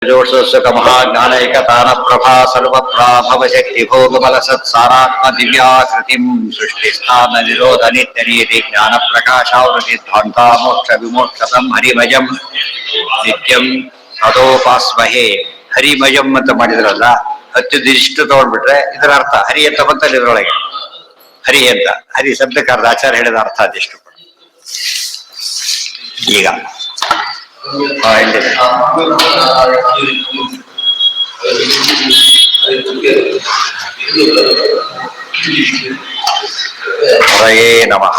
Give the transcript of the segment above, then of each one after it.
जोषस्वक महाज्ञानैकतान प्रभा सर्वत्रा भवशक्ति भोगबल सत्सारात्म दिव्याकृतिं सृष्टिस्थान निरोध नित्य नीति ज्ञान प्रकाशावृति ध्वंता मोक्ष विमोक्षतम हरिमयम नित्यं तदोपास्महे ಹರಿಮಯಂ ಅಂತ ಮಾಡಿದ್ರಲ್ಲ ಇಷ್ಟು ತಗೊಂಡ್ಬಿಟ್ರೆ ಇದರ ಅರ್ಥ ಹರಿ ಅಂತ ಬಂತಲ್ಲ ಇದ್ರೊಳಗೆ ಹರಿ ಅಂತ ಹರಿ ಶಬ್ದಕಾರದ ಆಚಾರ ಹೇಳಿದ ಅರ್ಥ ಅದಿಷ್ಟು ಈಗ ಹರಯೇ ನಮಃ.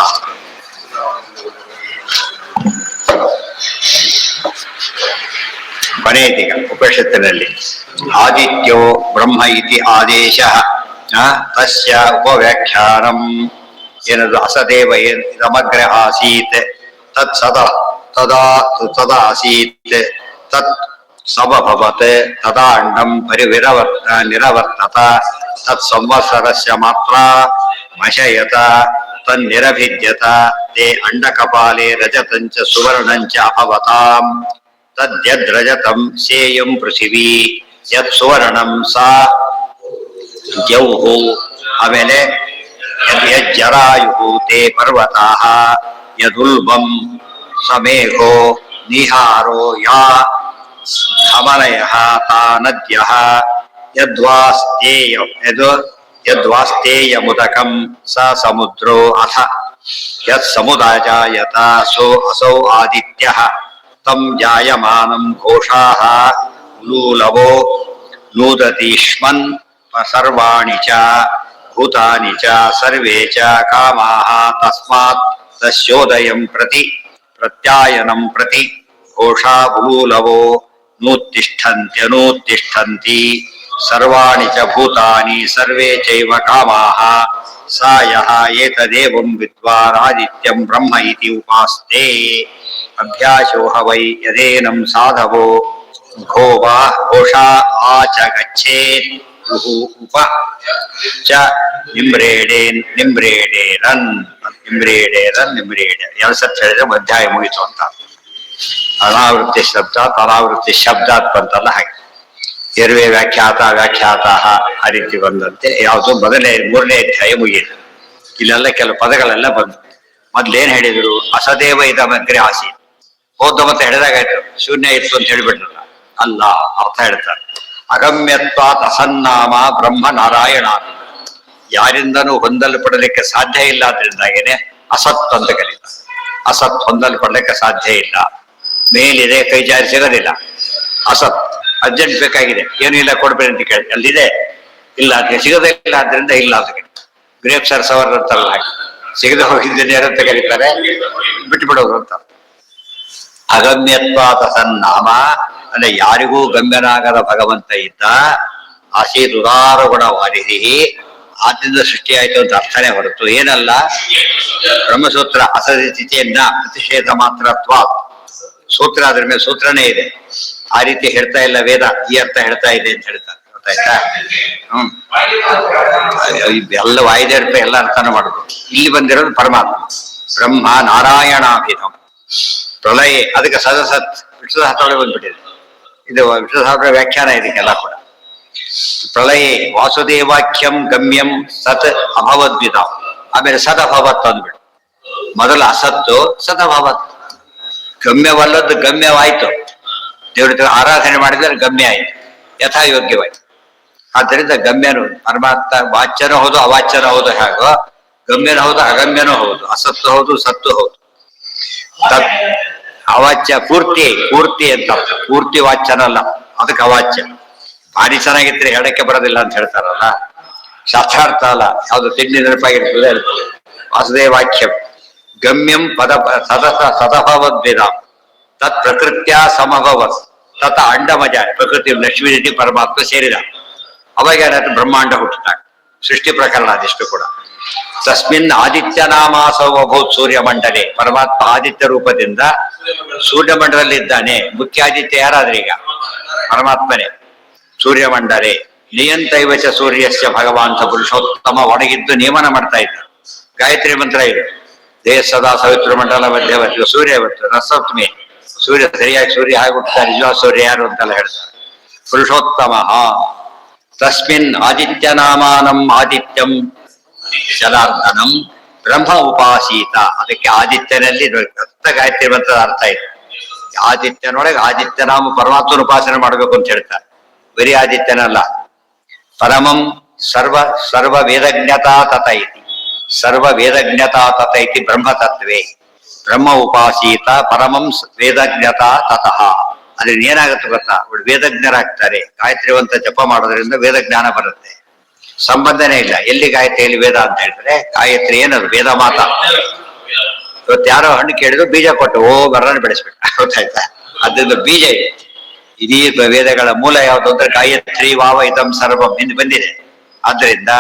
ಕೊನೆಯದೀಗ ಉಪನಿಷತ್ತಿನಲ್ಲಿ ಆದಿತ್ಯೋ ಬ್ರಹ್ಮ ಇತಿ ಆದೇಶ ತಸ್ಯ ಉಪವ್ಯಾಖ್ಯಾನಂ ಏನದು ಅಸದೇವ ಸಮಗ್ರ ಆಸೀತ್ ತತ್ ಸದಾ ತದಾ ಆಸೀತ್ ತತ್ ಸಮಭವತ್ ತದಾ ಅಂಡಂ ನಿರವರ್ತತ ತತ್ ಸಂವತ್ಸರಸ್ಯ ಮಾತ್ರ ಮಶಯತ ತನ್ನಿರಭಿದ್ಯತ ತೇ ಅಂಡಕಪಾಲೆ ರಜತಂಚ ಸುವರ್ಣಂಚ ಅಭವತಾಂ ತದ್ಯದ್ರಜತಂ ಸೇಯಂ ಪೃಥಿವೀ ಯತ್ ಸುವರ್ಣಂ ಸಾ ದ್ಯೌಃ ಆಮೇಲೆ ಯಜ್ಜರಾಯುಃ ತೇ ಪರ್ವತಾಃ ಯದುಲ್ಬಂ ಸಮೇಘೋ ನಿಹಾರೋ ಯಾ ಧಮನಯಃ ತಾ ನದ್ಯಃ ಯದ್ವಾಸ್ತೇಯಮುದಕಂ ಸ ಸಮುದ್ರೋ ಅಥ ಯತ್ ಸಮುದಾಜಾಯತ ಸೋ ಅಸೌ ಆದಿತ್ಯಃ ತಂ ಜಾಯಮಾನಂ ಘೋಷಾಃ ಉಲೂಲವೋ ನೂದತೀಷ್ಮನ್ ಸರ್ವಾಣಿ ಚ ಭೂತಾನಿ ಚ ಸರ್ವೇ ಚ ಕಾಮಾಃ ತಸ್ಮಾತ್ ತಸ್ಯೋದಯಂ ಪ್ರತಿ ಪ್ರತ್ಯಾಯನಂ ಪ್ರತಿ ಘೋಷಾ ಉಲೂಲವೋ ನೂತ್ತಿಷ್ಠಂತ್ಯನೂತ್ತಿಷ್ಠಂತಿ ಸರ್ವಾಣಿ ಚ ಭೂತಾನಿ ಸರ್ವೇ ಚೈವ ಕಾಮಾಃ ಸ ಯಃ ಏತದೇವಂ ವಿದ್ವಾನ್ ಆದಿತ್ಯಂ ಬ್ರಹ್ಮ ಇತಿ ಉಪಾಸ್ತೆ ಅಭ್ಯಾಸೋ ವೈ ಯದೇನಂ ಸಾಧವೋ ಘೋಷಾ ಆಚ ಗಚ್ಚೇತ್ ಉಪ ಚ ನಿಮ್ರೇಡೇರನ್ ಎರಡು ಸತ್ ಹೇಳಿದ್ರೆ ಅಧ್ಯಾಯ ಮುಗಿತು ಅಂತ. ಅನಾವೃತ್ತಿ ಶಬ್ದ ಅನಾವೃತ್ತಿ ಶಬ್ದ ಬಂತಲ್ಲ ಹಾಗೆ ಇರುವೆ ವ್ಯಾಖ್ಯಾತ ಆ ರೀತಿ ಬಂದಂತೆ ಯಾವುದು ಮೂರನೇ ಅಧ್ಯಾಯ ಮುಗಿಯಿತು. ಇಲ್ಲೆಲ್ಲ ಕೆಲವು ಪದಗಳೆಲ್ಲ ಬಂದು ಮೊದ್ಲೇನ್ ಹೇಳಿದ್ರು ಅಸದೇವ ಇದಮಗ್ರೆ ಆಸಿ ಹೋದ ಮತ್ತೆ ಹೇಳಿದಾಗಾಯ್ತು ಶೂನ್ಯ ಇತ್ತು ಅಂತ ಹೇಳಿಬಿಟ್ರಲ್ಲ ಅಲ್ಲ ಅರ್ಥ ಹೇಳ್ತಾರೆ. ಅಗಮ್ಯತ್ವಾತ್ ಅಸನ್ನಾಮ ಬ್ರಹ್ಮ ನಾರಾಯಣ ಯಾರಿಂದನೂ ಹೊಂದಲ್ಪಡಲಿಕ್ಕೆ ಸಾಧ್ಯ ಇಲ್ಲ ಆದ್ರಿಂದಾಗೇನೆ ಅಸತ್ ಅಂತ ಕರೀತಾರೆ. ಅಸತ್ ಹೊಂದಲ್ಪಡಲಿಕ್ಕೆ ಸಾಧ್ಯ ಇಲ್ಲ, ಮೇಲಿದೆ ಕೈ ಜಾರಿ ಸಿಗೋದಿಲ್ಲ. ಅಸತ್ ಅರ್ಜೆಂಟ್ ಬೇಕಾಗಿದೆ, ಏನು ಇಲ್ಲ ಕೊಡ್ಬೇಡಿ ಅಂತ ಕೇಳಿ ಅಲ್ಲಿದೆ ಇಲ್ಲ ಅಂತ ಸಿಗದೇ ಇಲ್ಲ ಆದ್ರಿಂದ ಇಲ್ಲ ಅಂತ ಕೇಳಿ ಗ್ರೇಪ್ ಸರ್ಸವರ್ ಅಂತಾರಲ್ಲ ಹಾಗೆ ಸಿಗದೆ ಹೋಗಿದ್ದೇನೆ ಅಂತ ಕರೀತಾರೆ, ಬಿಟ್ಟು ಬಿಡೋದು ಅಂತ. ಅಗಮ್ಯತ್ವಾತ್ ಅಸನ್ನಾಮ ಅಂದ್ರೆ ಯಾರಿಗೂ ಗಮ್ಯನಾಗದ ಭಗವಂತ ಇದ್ದ. ಆಸೀತ್ ಉದಾರ ಗುಣ ವಾರಿಧಿ ಆದ್ರಿಂದ ಸೃಷ್ಟಿಯಾಯಿತು ಅಂತ ಅರ್ಥನೇ ಹೊರತು ಏನಲ್ಲ. ಬ್ರಹ್ಮಸೂತ್ರ ಅಸದಿತಿಯನ್ನ ಪ್ರತಿಷೇಧ ಮಾತ್ರತ್ವ ಸೂತ್ರ ಅದ್ರ ಮೇಲೆ ಸೂತ್ರನೇ ಇದೆ. ಆ ರೀತಿ ಹೇಳ್ತಾ ಇಲ್ಲ ವೇದ, ಈ ಅರ್ಥ ಹೇಳ್ತಾ ಇದೆ ಅಂತ ಹೇಳ್ತಾರೆ. ಗೊತ್ತಾಯ್ತಾ? ಎಲ್ಲ ವಾಯುದೇವತೆ ಎಲ್ಲ ಅರ್ಥನ ಮಾಡುದು. ಇಲ್ಲಿ ಬಂದಿರೋದು ಪರಮಾತ್ಮ ಬ್ರಹ್ಮ ನಾರಾಯಣಾಭಿಧಂ ಪ್ರಳಯ. ಅದಕ್ಕೆ ಸದಸತ್ ವಿಷ್ಣುಸಹಸ್ರೊಳಗೆ ಬಂದ್ಬಿಟ್ಟಿದೆ. ಇದು ವಿಷ್ಣುಸಹಸ್ರ ವ್ಯಾಖ್ಯಾನ ಇದಕ್ಕೆಲ್ಲ ಕೂಡ. ಪ್ರಳಯ ವಾಸುದೇವಾಖ್ಯಂ ಗಮ್ಯಂ ಸತ್ ಅಭವದ್ವಿಧ. ಆಮೇಲೆ ಸದ್ ಅಭವತ್ ಅಂದ್ಬಿಡು. ಮೊದಲು ಅಸತ್ತು ಸದ್ ಅಭವತ್. ಗಮ್ಯವಲ್ಲದ್ದು ಗಮ್ಯವಾಯ್ತು. ದೇವರ ಆರಾಧನೆ ಮಾಡಿದ್ರೆ ಗಮ್ಯ ಆಯ್ತು, ಯಥಾಯೋಗ್ಯವಾಯ್ತು. ಆದ್ದರಿಂದ ಗಮ್ಯನು ಪರಮಾತ್ಮ ವಾಚ್ಯನೂ ಹೌದು ಅವಾಚ್ಯನೂ ಹೌದು. ಹೇಗೋ ಗಮ್ಯನೂ ಹೌದು ಅಗಮ್ಯನೂ ಹೌದು, ಅಸತ್ತು ಹೌದು ಸತ್ತು ಹೌದು. ಅವಾಚ್ಯ ಪೂರ್ತಿ ಅಂತ ಅರ್ಥ. ಪೂರ್ತಿ ವಾಚ್ಯನಲ್ಲ, ಅದಕ್ಕೆ ಅವಾಚ್ಯ. ಭಾರಿ ಚೆನ್ನಾಗಿದ್ರೆ ಹೇಳಕ್ಕೆ ಬರೋದಿಲ್ಲ ಅಂತ ಹೇಳ್ತಾರಲ್ಲ, ಶಾಸ್ತ್ರಾರ್ಥ ಅಲ್ಲ, ಯಾವ್ದು ತಿಂಡಿ ನೆನಪಾಗಿರ್ತದೆ ಇರ್ತದೆ. ವಾಸುದೇವಾಖ್ಯಂ ಗಮ್ಯಂ ಪದ ಸದಭವದ್ವೇದ ತತ್ ಪ್ರಕೃತ್ಯ ಸಮಭವತ್ ತತ ಅಂಡಮಜ. ಪ್ರಕೃತಿ ಲಕ್ಷ್ಮೀ ರೀತಿ ಪರಮಾತ್ಮ ಸೇರಿದ. ಅವಾಗ ಏನಾಯ್ತು ಬ್ರಹ್ಮಾಂಡ ಹುಟ್ಟಿದಾಗ ಸೃಷ್ಟಿ ಪ್ರಕರಣ ಅದಿಷ್ಟು ಕೂಡ. ತಸ್ಮಿನ್ ಆದಿತ್ಯ ನಾಮಾಸವಭೂತ್ ಸೂರ್ಯಮಂಡಲೆ. ಪರಮಾತ್ಮ ಆದಿತ್ಯ ರೂಪದಿಂದ ಸೂರ್ಯಮಂಡಲದಲ್ಲಿ ಇದ್ದಾನೆ. ಮುಖ್ಯ ಆದಿತ್ಯ ಯಾರಾದ್ರೆ ಈಗ ಪರಮಾತ್ಮನೇ. ಸೂರ್ಯಮಂಡಲೆ ನಿಯಂತೈವಚ ಸೂರ್ಯಸ್ಯ ಭಗವಾನ್ ಸ ಪುರುಷೋತ್ತಮ ಒಣಗಿದ್ದು ನಿಯಮನ ಮಾಡ್ತಾ ಇದ್ದ. ಗಾಯತ್ರಿ ಮಂತ್ರ ಇದೆ. ದೇಹ ಸದಾ ಸವಿತ್ರ ಮಂಡಲ ಮಧ್ಯವರ್ತಿ. ಸೂರ್ಯ ಇವತ್ತು ರಸಪ್ತಮಿ. ಸೂರ್ಯ ಸರಿಯಾಗಿ ಸೂರ್ಯ ಹಾಗೆ ಹುಟ್ಟುತ್ತಾರೆ. ನಿಜವಾದ ಸೂರ್ಯ ಯಾರು ಅಂತೆಲ್ಲ ಹೇಳ್ತಾರೆ. ಪುರುಷೋತ್ತಮ. ತಸ್ಮಿನ್ ಆದಿತ್ಯನಾಮಾನಂ ಆದಿತ್ಯಂ ಜನಾರ್ದನಂ ಬ್ರಹ್ಮ ಉಪಾಸೀತ. ಅದಕ್ಕೆ ಆದಿತ್ಯನಲ್ಲಿ ಗಾಯತ್ರಿ ಮಂತ್ರದ ಅರ್ಥ ಇದೆ. ಆದಿತ್ಯನೊಳಗೆ ಆದಿತ್ಯನಾಮ ಪರಮಾತ್ಮನ ಉಪಾಸನೆ ಮಾಡಬೇಕು ಅಂತ ಹೇಳ್ತಾರೆ. ಬರೀ ಆದಿತ್ಯನಲ್ಲ. ಪರಮಂ ಸರ್ವ ವೇದಜ್ಞತಾ ತತ ಇತಿ. ಸರ್ವ ವೇದಜ್ಞತಾ ತತ ಇತಿ ಬ್ರಹ್ಮತತ್ವೇ. ಬ್ರಹ್ಮ ಉಪಾಸೀತ ಪರಮಂ ವೇದಜ್ಞತಾ ತತಃ. ಅದ್ರಿಂದ ಏನಾಗುತ್ತೆ ಗೊತ್ತಾ, ಅವ್ರು ವೇದಜ್ಞರಾಗ್ತಾರೆ. ಗಾಯತ್ರಿವಂತ ಜಪ ಮಾಡೋದ್ರಿಂದ ವೇದಜ್ಞಾನ ಬರುತ್ತೆ. ಸಂಬಂಧನೇ ಇಲ್ಲ. ಎಲ್ಲಿ ಗಾಯತ್ರಿಯಲ್ಲಿ ವೇದ ಅಂತ ಹೇಳಿದ್ರೆ, ಗಾಯತ್ರಿ ಏನದು ವೇದ ಮಾತ. ಇವತ್ತು ಯಾರೋ ಹಣ್ಣು ಕೇಳಿದ್ರು ಬೀಜ ಕೊಟ್ಟು ಬರನ ಬೆಳೆಸ್ಬೇಕು, ಗೊತ್ತಾಯ್ತಾ? ಅದರಿಂದ ಬೀಜ ಇದೆ. ಇಡೀ ವೇದಗಳ ಮೂಲ ಯಾವುದು ಅಂದ್ರೆ ಗಾಯತ್ರಿ ವಾವ ಇದಂ ಸರ್ವಂ ಎಂದು ಬಂದಿದೆ. ಆದ್ರಿಂದ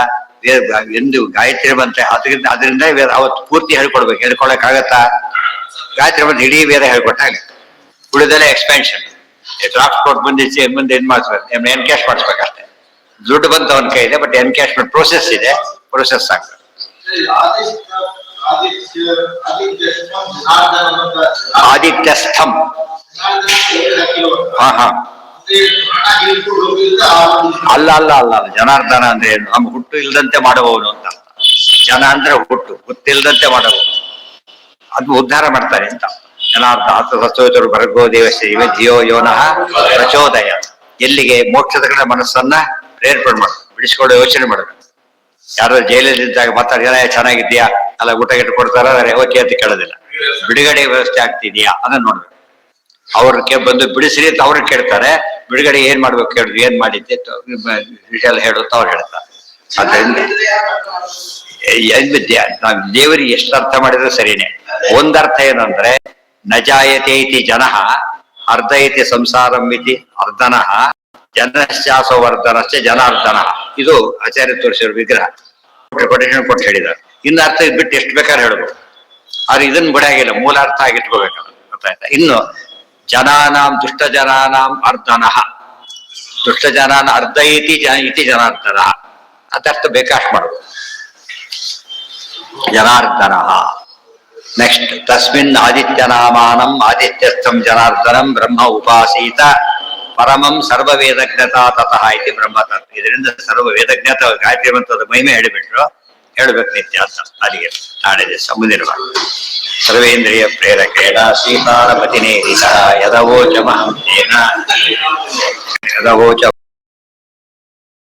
ಎಂದು ಗಾಯತ್ರಿ ಮಂತ್ರ ಅದರಿಂದ ಅವತ್ತು ಪೂರ್ತಿ ಹೇಳ್ಕೊಡ್ಬೇಕು. ಹೇಳ್ಕೊಳಕ್ಕಾಗತ್ತಾ? ಗಾಯತ್ರಿ ಮಂತ್ರ ಇಡೀ ವೇದ ಹೇಳ್ಕೊಟ್ಟಾಗ ಉಳಿದೆಲ್ಲ ಎಕ್ಸ್ಪೆನ್ಷನ್. ಡ್ರಾಫ್ಟ್ ಕೊಟ್ಟು ಮುಂದೆ ಏನ್ ಮಾಡಿಸ್ಬೇಕು, ಎನ್ಕ್ಯಾಶ್ ಮಾಡಿಸ್ಬೇಕಷ್ಟೇ. ದುಡ್ಡು ಬಂತ ಅವನ ಕೈ ಇದೆ, ಬಟ್ ಎನ್ಕ್ಯಾಶ್ಮೆಂಟ್ ಪ್ರೋಸೆಸ್ ಇದೆ, ಪ್ರೋಸೆಸ್ ಆಗ್ತದೆ. ಆದಿತ್ಯಸ್ಥಂ. ಹಾ ಹಾ ಅಲ್ಲ ಅಲ್ಲ ಅಲ್ಲ ಜನಾರ್ದನ ಅಂದ್ರೆ ಏನು? ನಮ್ಮ ಹುಟ್ಟು ಇಲ್ದಂತೆ ಮಾಡುವವನು ಅಂತ. ಜನ ಅಂದ್ರೆ ಹುಟ್ಟಿಲ್ದಂತೆ ಮಾಡುವವನು, ಅದು ಉದ್ಧಾರ ಮಾಡ್ತಾರೆ ಅಂತ. ಜನಾರ್ದ ಸತ್ಸೋತರು ಭರ್ಗೋ ದೇವಶ್ರೀ ಧಿಯೋ ಯೋನಃ ಪ್ರಚೋದಯ. ಎಲ್ಲಿಗೆ? ಮೋಕ್ಷದ ಕಡೆ ಮನಸ್ಸನ್ನ ಪ್ರೇರೇಪಣೆ ಮಾಡೋದು, ಬಿಡಿಸ್ಕೊಂಡು ಯೋಚನೆ ಮಾಡೋದು. ಯಾರೋ ಜೈಲಲ್ಲಿ ಇದ್ದಾಗ ಮಾತಾಡಿ ಚೆನ್ನಾಗಿದ್ಯಾ, ಅಲ್ಲ ಊಟ ಗಿಟ್ಟು ಕೊಡ್ತಾರ, ಓಕೆ ಅಂತ ಕೇಳೋದಿಲ್ಲ. ಬಿಡುಗಡೆ ವ್ಯವಸ್ಥೆ ಆಗ್ತಿದ್ಯಾ ಅದನ್ನ ನೋಡ್ಬೇಕು. ಅವ್ರಿಗೆ ಬಂದು ಬಿಡಿಸ್ರಿ ಅಂತ ಅವ್ರಿಗೆ ಕೇಳ್ತಾರೆ. ಬಿಡುಗಡೆ ಏನ್ ಮಾಡ್ಬೇಕು ಹೇಳಿದ್ರು, ಏನ್ ಮಾಡಿದ್ದೆ ವಿಷಯ ಹೇಳುತ್ತ ಅವ್ರು ಹೇಳ್ತಾರೆ. ಅದರಿಂದ ನಾವು ದೇವರಿಗೆ ಎಷ್ಟು ಅರ್ಥ ಮಾಡಿದ್ರೆ ಸರಿನೇ. ಒಂದರ್ಥ ಏನಂದ್ರೆ ನಜಾಯತೆ ಇತಿ ಜನಃ ಅರ್ಧ ಇತಿ ಸಂಸಾರಂ ಇತಿ ಅರ್ಧನಃ ಜನಶ್ಚಾಸೋ ವರ್ಧನಶ್ಚ ಜನಾರ್ದನ. ಇದು ಆಚಾರ್ಯ ತೋರಿಸಿರೋ ವಿಗ್ರಹ ಕೊಟೇಶನ್ ಕೊಟ್ಟು ಹೇಳಿದ್ದಾರೆ. ಇನ್ನು ಅರ್ಥ ಬಿಟ್ಟು ಎಷ್ಟು ಬೇಕಾದ್ರೆ ಹೇಳ್ಬೋದು. ಆದ್ರೆ ಇದನ್ನ ಬಿಡಾಗಿಲ್ಲ, ಮೂಲ ಅರ್ಥ ಆಗಿಟ್ಕೋಬೇಕಲ್ಲ, ಗೊತ್ತಾಯ್ತಾ? ಇನ್ನು ಜನಾನಾಂ ದುಷ್ಟ ಜನಾನಾಂ ಅರ್ಧನಃ, ದುಷ್ಟ ಜನಾನ ಅರ್ಧ ಇತಿ ಜನಾರ್ದನ. ಅದರ್ಥ ಬೇಕಾಷ್ಟು ಮಾಡ್ಬೋದು. ಜನಾರ್ದನ. ನೆಕ್ಸ್ಟ್ ತಸ್ಮಿನ್ ಆದಿತ್ಯನಾಮಾನಂ ಆದಿತ್ಯಸ್ಥಂ ಜನಾರ್ದನಂ ಬ್ರಹ್ಮ ಉಪಾಸೀತ ಪರಮಂ ಸರ್ವ ವೇದಜ್ಞತಾ ತತಃ ಇತಿ ಬ್ರಹ್ಮತತ್ವ. ಇದರಿಂದ ಸರ್ವ ವೇದಜ್ಞತ ಗಾಯತ್ರಿ ಮಂತ್ರದ ಮಹಿಮೆ ಹೇಳಿಬಿಟ್ರು. ಹೇಳ್ಬೇಕು ನಿತ್ಯ ಅಂತ. ಅಲ್ಲಿಗೆ ನಾಳೆ ದಿವಸ ಮುಂದಿರುವ ಸರ್ವೇಂದ್ರಿಯ ಪ್ರೇರಕೇಣ ಸೀತಾರಪತಿನೇ ಯದವೋಚ ಮಹಂತೇನ ಯದವೋಚ